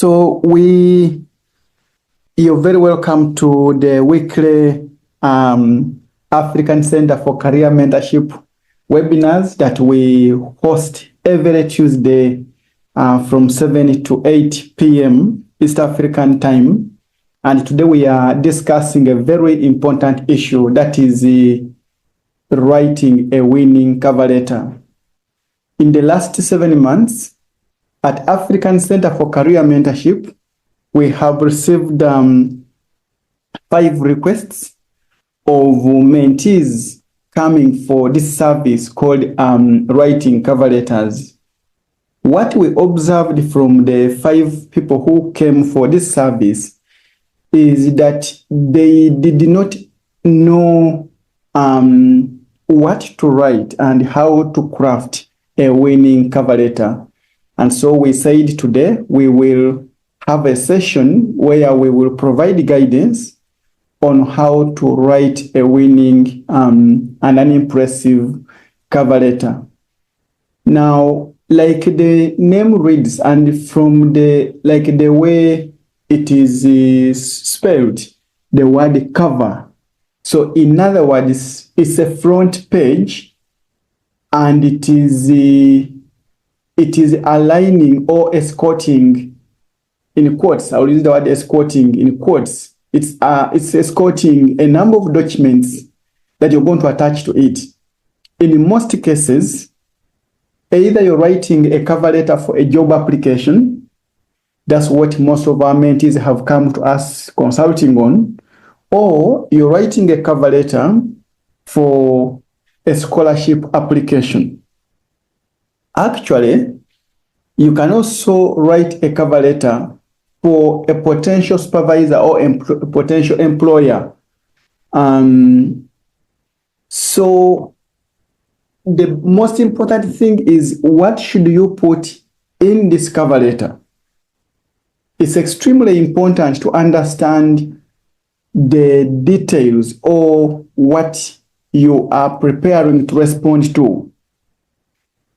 You're very welcome to the weekly African Center for Career Mentorship webinars that we host every Tuesday from 7 to 8 p.m. East African time. And today we are discussing a very important issue, that is writing a winning cover letter. In the last 7 months, at African Center for Career Mentorship, we have received 5 requests of mentees coming for this service called writing cover letters. What we observed from the 5 people who came for this service is that they did not know what to write and how to craft a winning cover letter. And so we said today we will have a session where we will provide guidance on how to write a winning and an impressive cover letter. Now, like the name reads, and from the way it is spelled, the word cover. So in other words, it's a front page, and it is aligning or escorting, in quotes. I'll use the word escorting in quotes. It's escorting a number of documents that you're going to attach to it. In most cases, either you're writing a cover letter for a job application. That's what most of our mentees have come to us consulting on. Or you're writing a cover letter for a scholarship application. Actually, you can also write a cover letter for a potential supervisor or potential employer. So the most important thing is, what should you put in this cover letter? It's extremely important to understand the details or what you are preparing to respond to.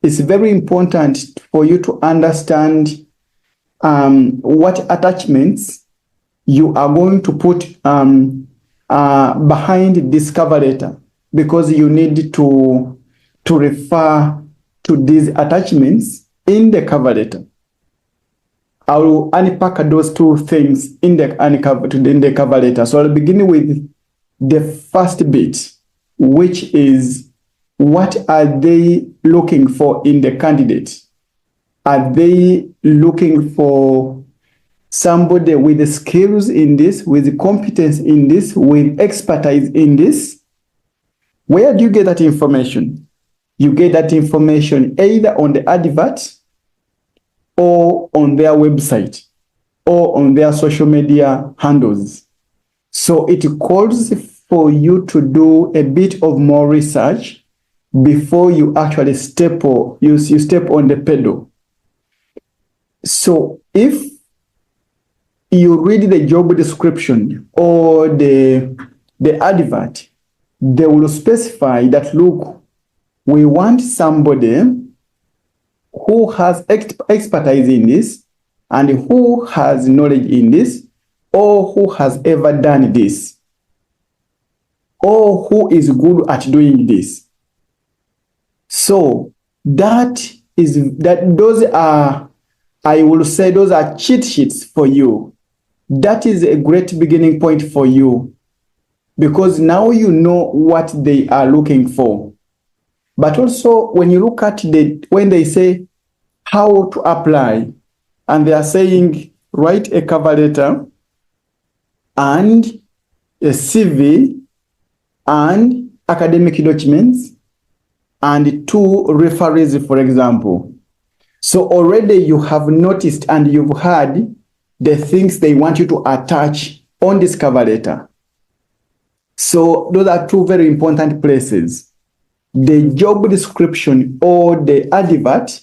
It's very important for you to understand what attachments you are going to put behind this cover letter, because you need to refer to these attachments in the cover letter. I will unpack those 2 things in the cover letter. So I'll begin with the first bit, which is, what are they looking for in the candidate? Are they looking for somebody with the skills in this, with competence in this, with expertise in this? Where do you get that information? You get that information either on the advert, or on their website, or on their social media handles. So it calls for you to do a bit of more research before you actually step on the pedal. So if you read the job description or the advert, they will specify that, look, we want somebody who has expertise in this, and who has knowledge in this, or who has ever done this, or who is good at doing this. So those are, I will say, those are cheat sheets for you. That is a great beginning point for you, because now you know what they are looking for. But also, when you look at when they say how to apply, and they are saying, write a cover letter and a CV and academic documents and 2 referees, for example. So already you have noticed and you've heard the things they want you to attach on this cover letter. So those are 2 very important places: the job description or the advert,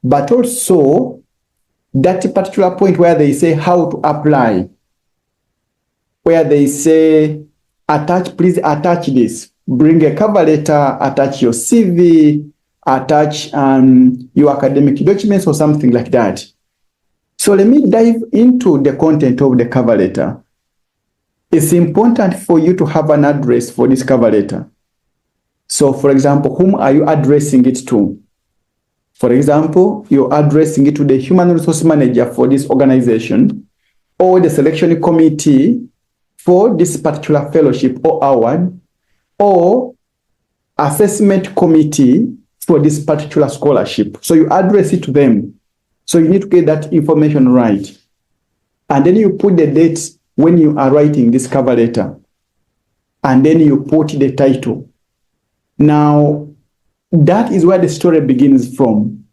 but also that particular point where they say how to apply, where they say, please attach this, bring a cover letter, attach your CV, attach your academic documents or something like that. So let me dive into the content of the cover letter. It's important for you to have an address for this cover letter. So for example, whom are you addressing it to? For example, you're addressing it to the human resource manager for this organization, or the selection committee for this particular fellowship or award, or assessment committee for this particular scholarship. So you address it to them. So you need to get that information right. And then you put the dates when you are writing this cover letter. And then you put the title. Now, that is where the story begins from,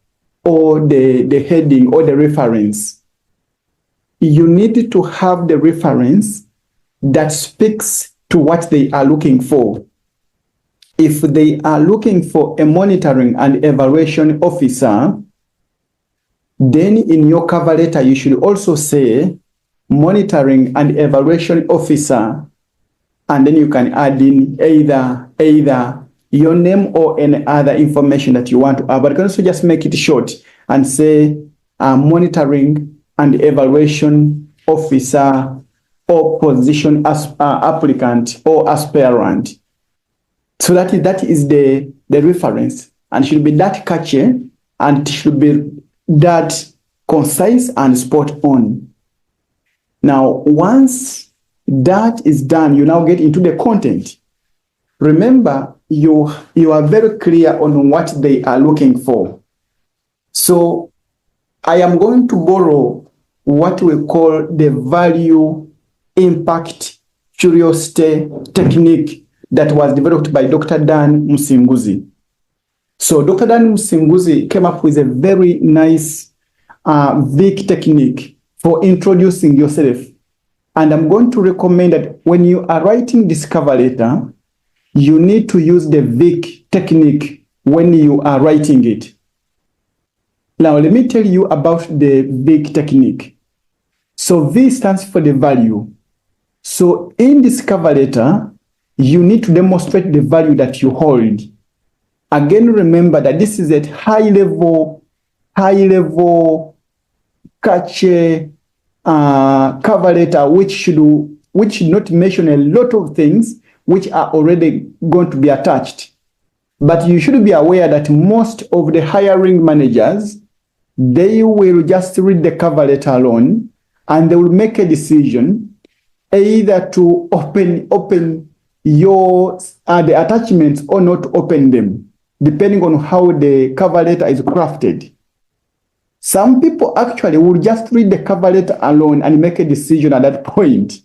or the heading or the reference. You need to have the reference that speaks to what they are looking for. If they are looking for a monitoring and evaluation officer, then in your cover letter, you should also say monitoring and evaluation officer, and then you can add in either your name or any other information that you want to add. But you can also just make it short and say monitoring and evaluation officer or position as applicant or aspirant. So that is the reference, and should be that catchy and should be that concise and spot on. Now, once that is done, you now get into the content. Remember, you are very clear on what they are looking for. So I am going to borrow what we call the value impact curiosity technique that was developed by Dr. Dan Musinguzi. So Dr. Dan Musinguzi came up with a very nice VIC technique for introducing yourself. And I'm going to recommend that when you are writing this cover letter, you need to use the VIC technique when you are writing it. Now, let me tell you about the VIC technique. So V stands for the value. So in this cover letter, you need to demonstrate the value that you hold. Again, remember that this is a high level catchy cover letter which should not mention a lot of things which are already going to be attached. But you should be aware that most of the hiring managers, they will just read the cover letter alone and they will make a decision either to open your the attachments or not open them, depending on how the cover letter is crafted. Some people actually will just read the cover letter alone and make a decision at that point.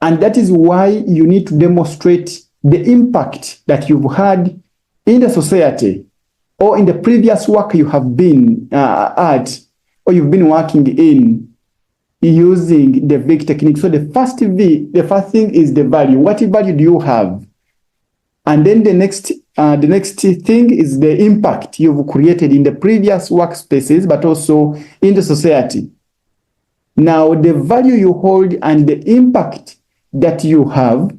And that is why you need to demonstrate the impact that you've had in the society or in the previous work you have been at or you've been working in using the VIC technique. So the first thing is the value. What value do you have? And then the next thing is the impact you've created in the previous workspaces, but also in the society. Now, the value you hold and the impact that you have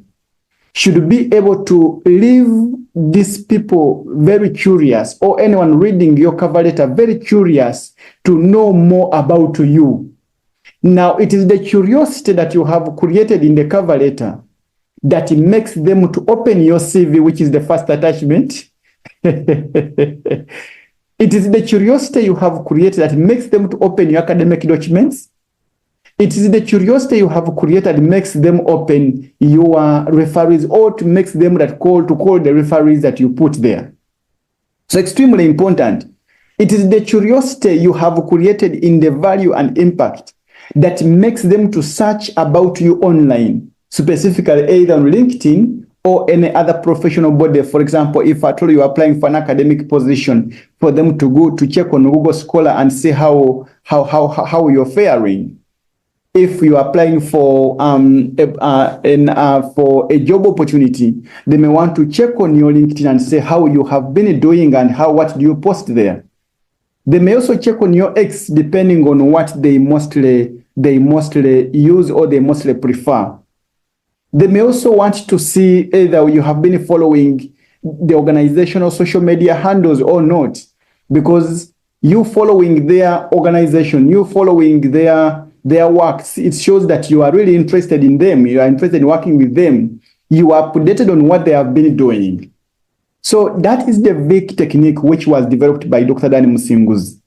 should be able to leave these people very curious, or anyone reading your cover letter very curious to know more about you. Now, it is the curiosity that you have created in the cover letter that makes them to open your CV, which is the first attachment. It is the curiosity you have created that makes them to open your academic documents. It is the curiosity you have created that makes them open your referees, or to makes them to call the referees that you put there. So extremely important. It is the curiosity you have created in the value and impact that makes them to search about you online, specifically either on LinkedIn or any other professional body. For example, if I told you are applying for an academic position, for them to go to check on Google Scholar and see how you're faring. If you are applying for a job opportunity, they may want to check on your LinkedIn and say how you have been doing and what do you post there. They may also check on your X depending on what they mostly use or they mostly prefer. They may also want to see either you have been following the organizational social media handles or not, because you following their organization, you following their works, it shows that you are really interested in them. You are interested in working with them. You are updated on what they have been doing. So that is the VIC technique, which was developed by Dr. Dan Musinguzi.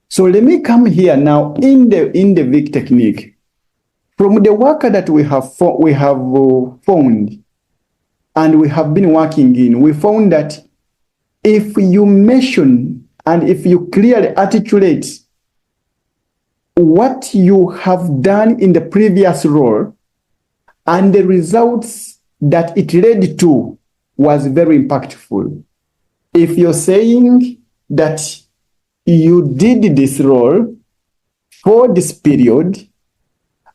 So let me come here now in the VIC technique. From the work that we have found and we have been working in, we found that if you mention and if you clearly articulate what you have done in the previous role and the results that it led to was very impactful. If you're saying that you did this role for this period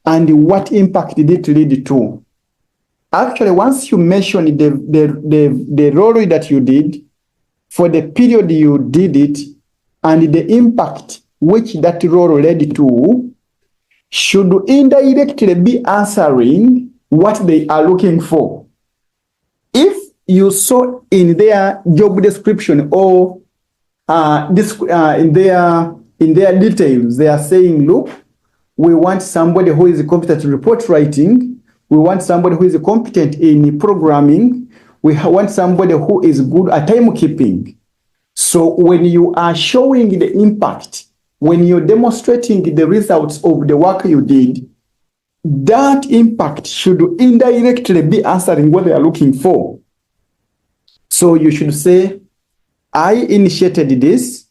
and what impact did it lead to, actually, once you mention the role that you did, for the period you did it, and the impact which that role led to, should indirectly be answering what they are looking for. If you saw in their job description or in their details, they are saying, look, we want somebody who is competent in report writing. We want somebody who is competent in programming. We want somebody who is good at timekeeping. So when you are showing the impact, when you're demonstrating the results of the work you did, that impact should indirectly be answering what they are looking for. So you should say, I initiated this,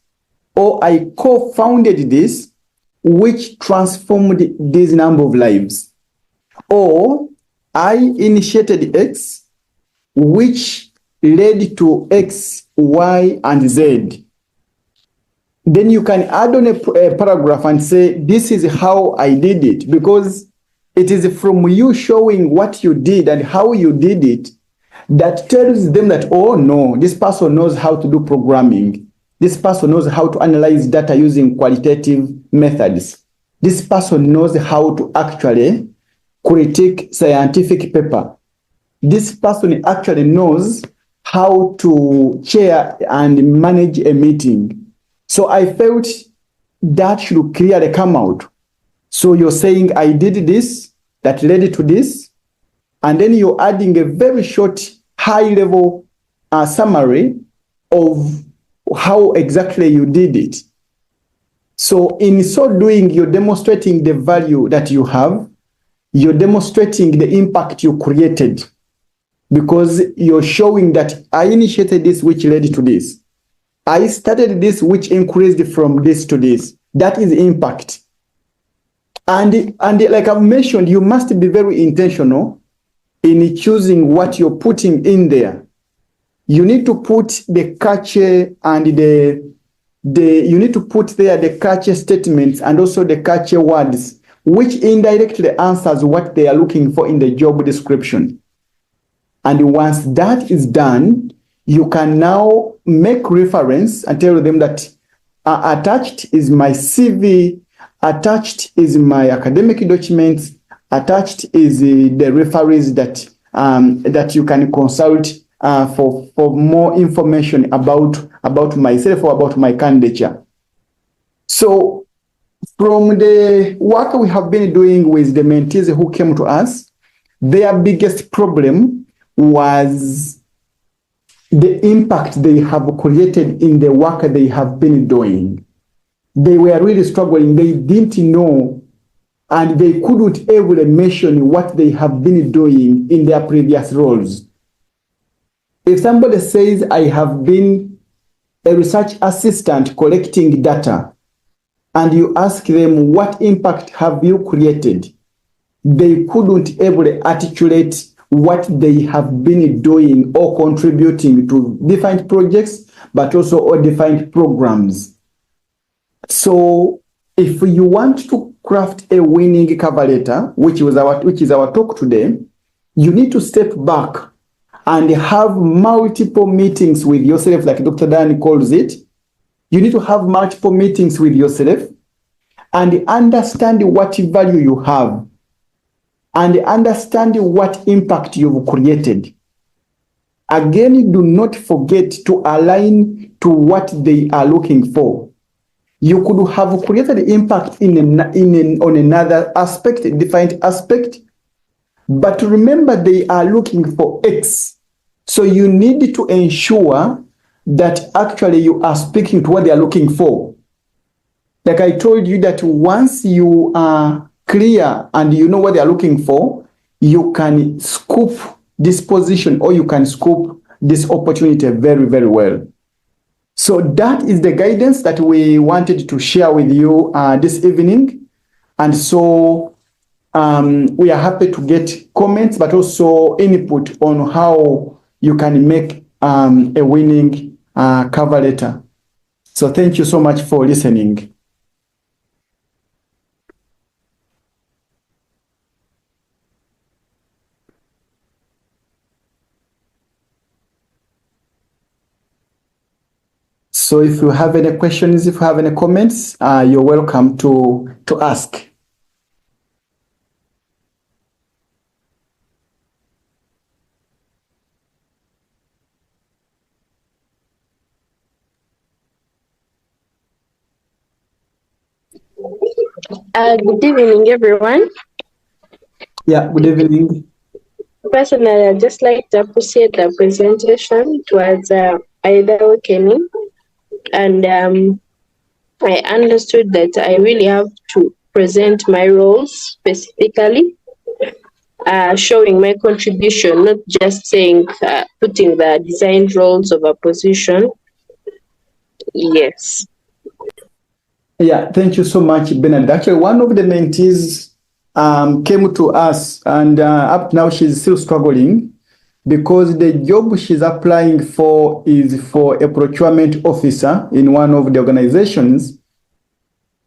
or I co-founded this, which transformed this number of lives. Or I initiated X, which led to X, Y, and Z. Then you can add on a paragraph and say, this is how I did it, because it is from you showing what you did and how you did it that tells them that, oh no, this person knows how to do programming. This person knows how to analyze data using qualitative methods. This person knows how to actually critique scientific paper. This person actually knows how to chair and manage a meeting. So I felt that should clearly come out. So you're saying, I did this, that led to this, and then you're adding a very short, high-level summary of how exactly you did it. So in so doing, you're demonstrating the value that you have. You're demonstrating the impact you created, because you're showing that I initiated this, which led to this. I started this, which increased from this to this. That is impact. And like I've mentioned, you must be very intentional in choosing what you're putting in there. You need to put the catchy and you need to put there the catchy statements and also the catchy words, which indirectly answers what they are looking for in the job description. And once that is done, you can now make reference and tell them that attached is my CV, attached is my academic documents, attached is the referees that you can consult for more information about myself or about my candidature. So from the work we have been doing with the mentees who came to us, their biggest problem was the impact they have created in the work they have been doing. They were really struggling. They didn't know, and they couldn't ever mention what they have been doing in their previous roles. If somebody says, I have been a research assistant collecting data, and you ask them, what impact have you created? They couldn't ever articulate what they have been doing or contributing to defined projects, but also all defined programs. So if you want to craft a winning cover letter, which is our talk today, you need to step back and have multiple meetings with yourself, like Dr. Dan calls it. You need to have multiple meetings with yourself and understand what value you have and understand what impact you've created. Again, do not forget to align to what they are looking for. You could have created impact on another aspect, a defined aspect, but remember they are looking for X. So you need to ensure that actually you are speaking to what they are looking for. Like I told you that once you are clear and you know what they are looking for, you can scoop this position or you can scoop this opportunity very, very well. So that is the guidance that we wanted to share with you this evening. And so we are happy to get comments, but also input on how you can make a winning cover letter. So thank you so much for listening. So if you have any questions, if you have any comments, you're welcome to ask. Good evening, everyone. Yeah, good evening. Personally, I'd just like to appreciate the presentation. It was either welcoming, and I understood that I really have to present my roles specifically, showing my contribution, not just saying putting the designed roles of a position. Yes. Yeah, thank you so much, Bernard. Actually, one of the mentees came to us, and up now she's still struggling because the job she's applying for is for a procurement officer in one of the organizations.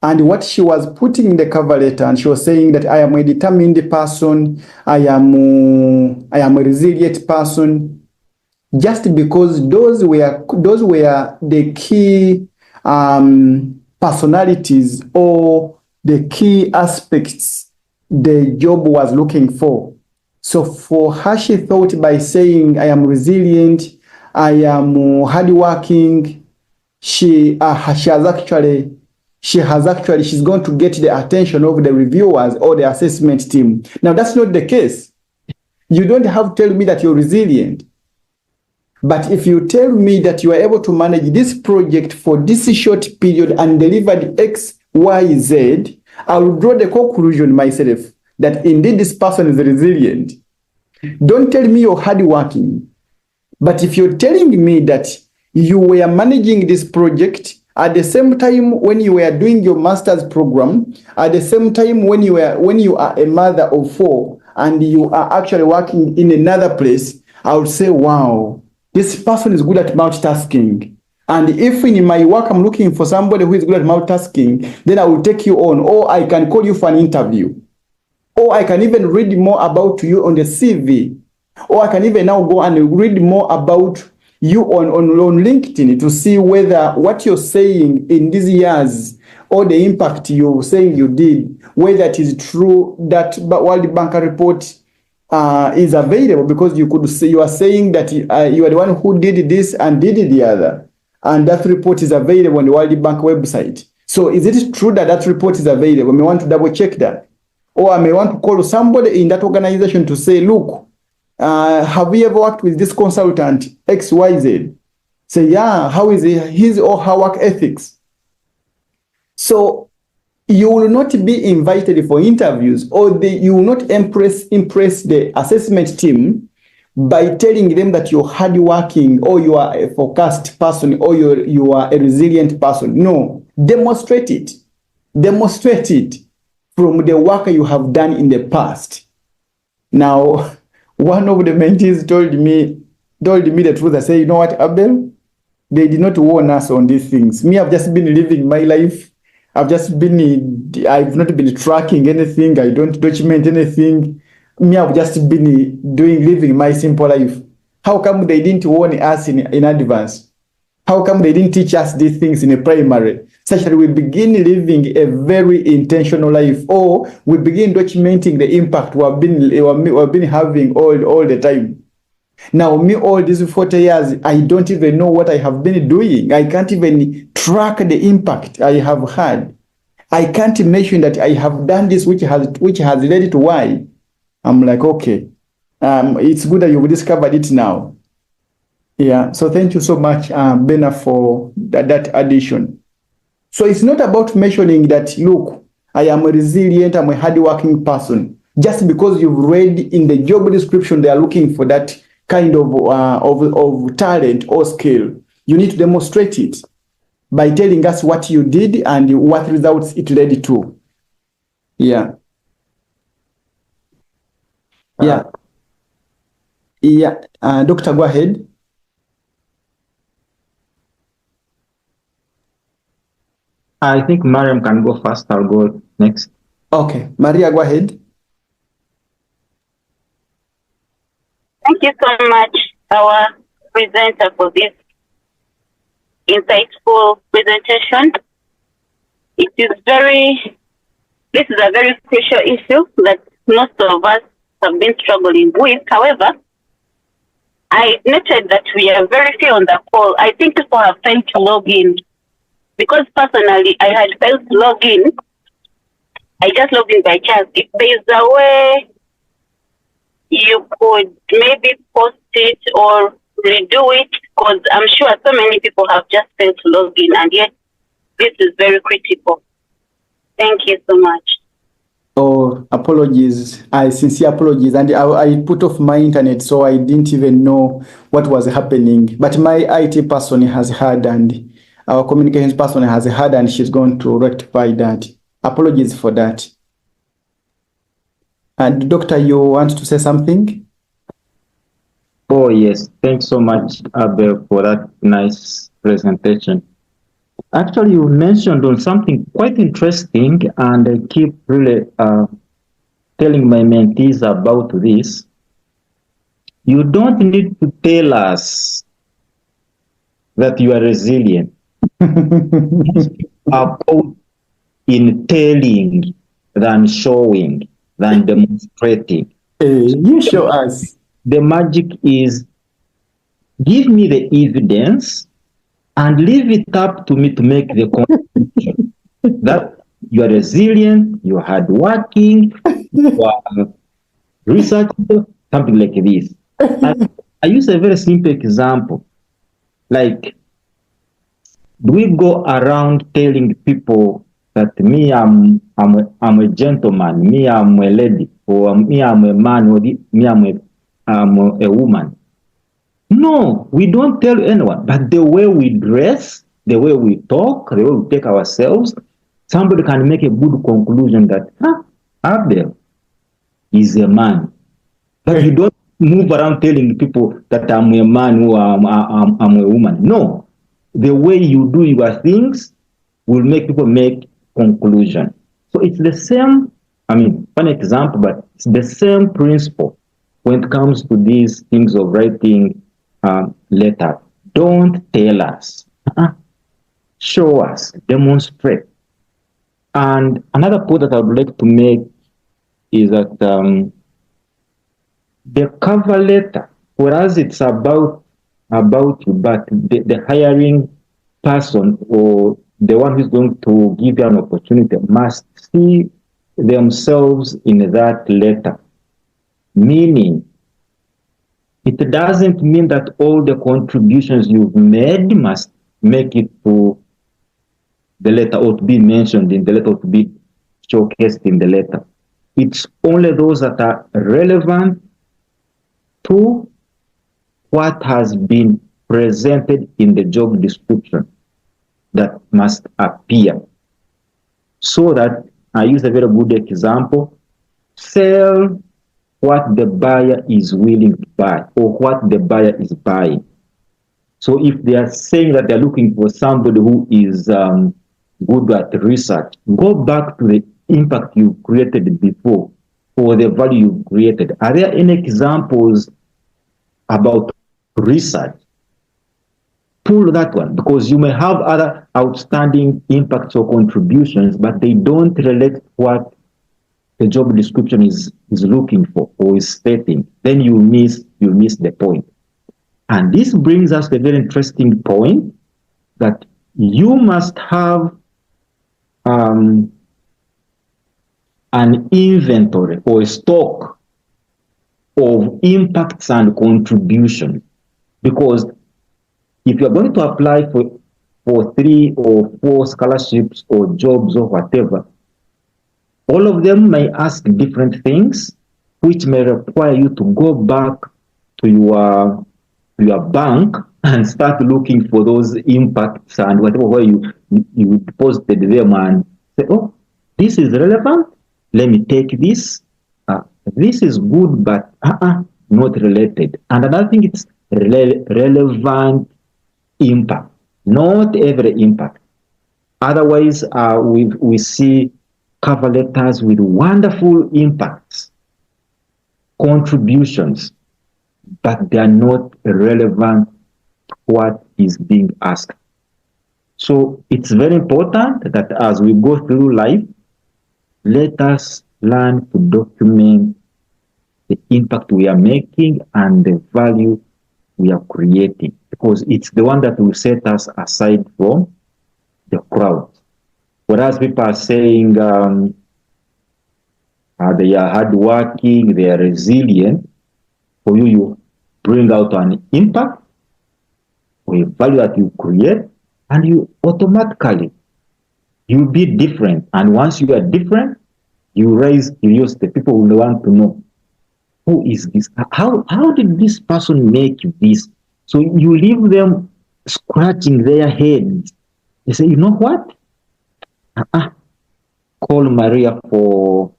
And what she was putting in the cover letter, and she was saying that I am a determined person, I am a resilient person, just because those were the key personalities or the key aspects the job was looking for. So for her, she thought by saying I am resilient, I am hardworking, she's going to get the attention of the reviewers or the assessment team. Now that's not the case. You don't have to tell me that you're resilient. But if you tell me that you are able to manage this project for this short period and delivered X, Y, Z, I will draw the conclusion myself that indeed this person is resilient. Don't tell me you're hardworking. But if you're telling me that you were managing this project at the same time when you were doing your master's program, at the same time when you are a mother of 4 and you are actually working in another place, I would say, wow, this person is good at multitasking. And if in my work I'm looking for somebody who is good at multitasking, then I will take you on, or I can call you for an interview. Or I can even read more about you on the CV. Or I can even now go and read more about you on LinkedIn to see whether what you're saying in these years or the impact you're saying you did, whether it is true that World Bank report is available, because you could say you are saying that you are the one who did this and did the other, and that report is available on the World Bank website. So is it true that that report is available? I may want to double check that, or I may want to call somebody in that organization to say, look, have you ever worked with this consultant XYZ? Say, yeah, how is his or her work ethics? So you will not be invited for interviews, or you will not impress the assessment team by telling them that you're hardworking, or you are a focused person, or you are a resilient person. No, demonstrate it. Demonstrate it from the work you have done in the past. Now, one of the mentees told me the truth. I say, you know what, Abel? They did not warn us on these things. Me, I've just been living my life. I've not been tracking anything. I don't document anything. Me, I've just been living my simple life. How come they didn't warn us in advance? How come they didn't teach us these things in a primary, such that we begin living a very intentional life, or we begin documenting the impact we have been having all the time? Now, me, all these 40 years, I don't even know what I have been doing. I can't even track the impact I have had. I can't mention that I have done this, which has led to Y. I'm like, okay, it's good that you've discovered it now. Yeah, so thank you so much, Bena, for that addition. So it's not about mentioning that, look, I am a resilient, I'm a hardworking person. Just because you've read in the job description they are looking for that kind of talent or skill, you need to demonstrate it by telling us what you did and what results it led to. Yeah. Yeah. Yeah. Doctor, go ahead. I think Mariam can go first. I'll go next. Okay. Maria, go ahead. Thank you so much, our presenter, for this insightful presentation. This is a very crucial issue that most of us have been struggling with. However, I noted that we are very few on the call. I think people have failed to log in. Because personally, I had failed to log in. I just logged in by chance. If there's a way you could maybe post it or redo it, because I'm sure so many people have just failed to log in, and yet this is very critical. Thank you so much. Oh, apologies. Sincere apologies. And I put off my internet, so I didn't even know what was happening. But my IT person has heard, and our communications person has heard, and she's going to rectify that. Apologies for that. And Doctor, you want to say something? Oh, yes. Thanks so much, Abel, for that nice presentation. Actually, you mentioned on something quite interesting, and I keep really telling my mentees about this. You don't need to tell us that you are resilient. About in telling than showing than demonstrating. You show us. The magic is give me the evidence and leave it up to me to make the conclusion that you are resilient, you are hardworking, you are researching, something like this. I use a very simple example. Like, do we go around telling people that me, I'm a gentleman, me, I'm a lady, or me, I'm a man, or me, I'm a woman? No, we don't tell anyone. But the way we dress, the way we talk, the way we take ourselves, somebody can make a good conclusion that, Abel is a man. But you don't move around telling people that I'm a man or I'm a woman. No. The way you do your things will make people make conclusion. So it's the same, one example, but it's the same principle when it comes to these things of writing letter. Don't tell us. Show us, demonstrate. And another point that I would like to make is that the cover letter, whereas it's about you, but the hiring person or the one who's going to give you an opportunity must see themselves in that letter. Meaning, it doesn't mean that all the contributions you've made must make it to the letter or to be mentioned in the letter or to be showcased in the letter. It's only those that are relevant to what has been presented in the job description that must appear. So that, I use a very good example, sell what the buyer is willing to buy or what the buyer is buying. So if they are saying that they're looking for somebody who is good at research, go back to the impact you created before or the value you created. Are there any examples about research? Pull that one, because you may have other outstanding impacts or contributions, but they don't relate to what the job description is looking for or is stating. Then you miss the point. And this brings us to a very interesting point, that you must have an inventory or a stock of impacts and contribution. Because if you're going to apply for 3 or 4 scholarships or jobs or whatever, all of them may ask different things, which may require you to go back to your bank and start looking for those impacts and whatever where you deposited them and say, oh, this is relevant. Let me take this. This is good, but not related. And another thing, it's relevant impact, not every impact. Otherwise, we see cover letters with wonderful impacts, contributions, but they are not relevant to what is being asked. So it's very important that as we go through life, let us learn to document the impact we are making and the value we are creating, because it's the one that will set us aside from the crowd. Whereas people are saying they are hardworking, they are resilient, for you bring out an impact or a value that you create, and you automatically, you'll be different. And once you are different, you raise curiosity. People will want to know, who is this? How did this person make this? So you leave them scratching their heads. They say, you know what? Call Maria for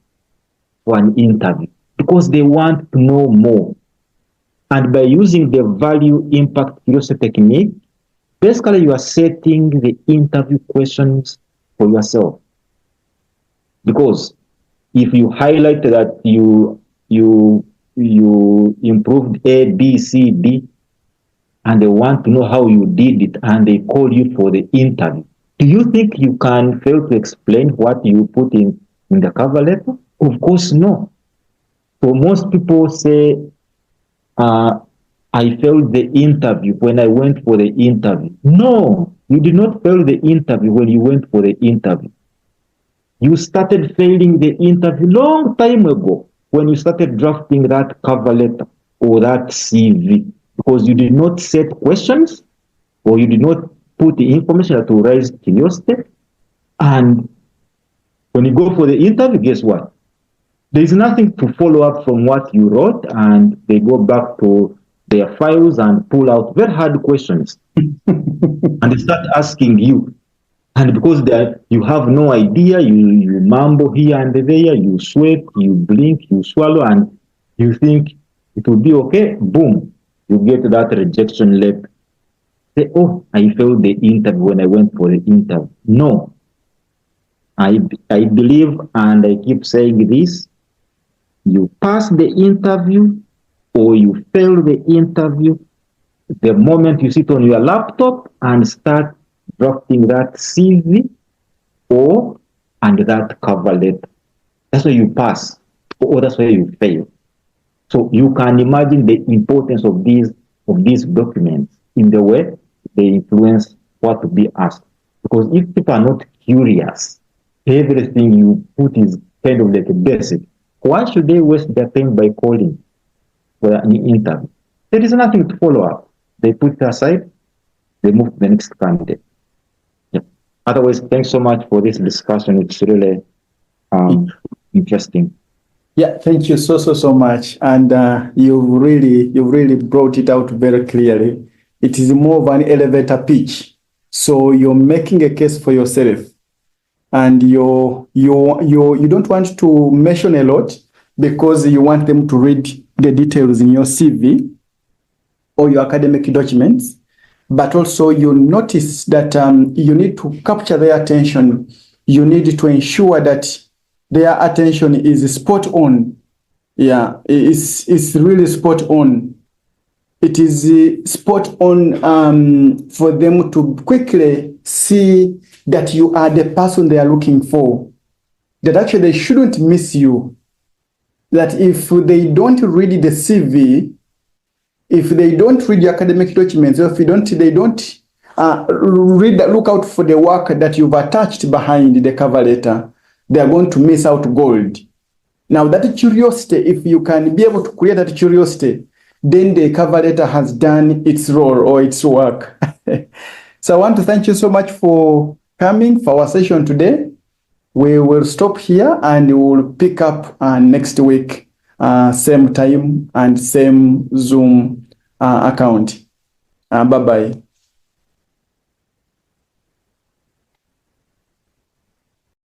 an interview, because they want to know more. And by using the value impact curiosity technique, basically you are setting the interview questions for yourself. Because if you highlight that you improved A, B, C, D, and they want to know how you did it, and they call you for the interview, do you think you can fail to explain what you put in the cover letter? Of course, no. So most people say, I failed the interview when I went for the interview. No, you did not fail the interview when you went for the interview. You started failing the interview long time ago when you started drafting that cover letter or that CV, because you did not set questions or you did not put the information that will raise curiosity. And when you go for the interview, guess what? There is nothing to follow up from what you wrote, and they go back to their files and pull out very hard questions. And they start asking you. And because you have no idea, you mumble here and there, you sweat, you blink, you swallow, and you think it will be okay. Boom, you get that rejection letter. Say, oh, I failed the interview when I went for the interview. No. I believe, and I keep saying this, you pass the interview or you fail the interview the moment you sit on your laptop and start drafting that CV and that cover letter. That's where you pass, or that's where you fail. So you can imagine the importance of these documents in the way they influence what to be asked. Because if people are not curious, everything you put is kind of like a basic. Why should they waste their time by calling for an interview? There is nothing to follow up. They put it aside, they move to the next candidate. Yeah. Otherwise, thanks so much for this discussion. It's really interesting. Yeah, thank you so much. And you've really brought it out very clearly. It is more of an elevator pitch. So you're making a case for yourself. And you don't want to mention a lot because you want them to read the details in your CV or your academic documents, but also you notice that you need to capture their attention. You need to ensure that their attention is spot on. Yeah, it's really spot on. It is spot on for them to quickly see that you are the person they are looking for, that actually they shouldn't miss you, that if they don't read the CV, if they don't read the academic documents, or if they don't look out for the work that you've attached behind the cover letter. They are going to miss out gold. Now that curiosity, if you can be able to create that curiosity, then the cover letter has done its role or its work. So I want to thank you so much for coming for our session today. We will stop here and we will pick up next week, same time and same Zoom account. Bye-bye.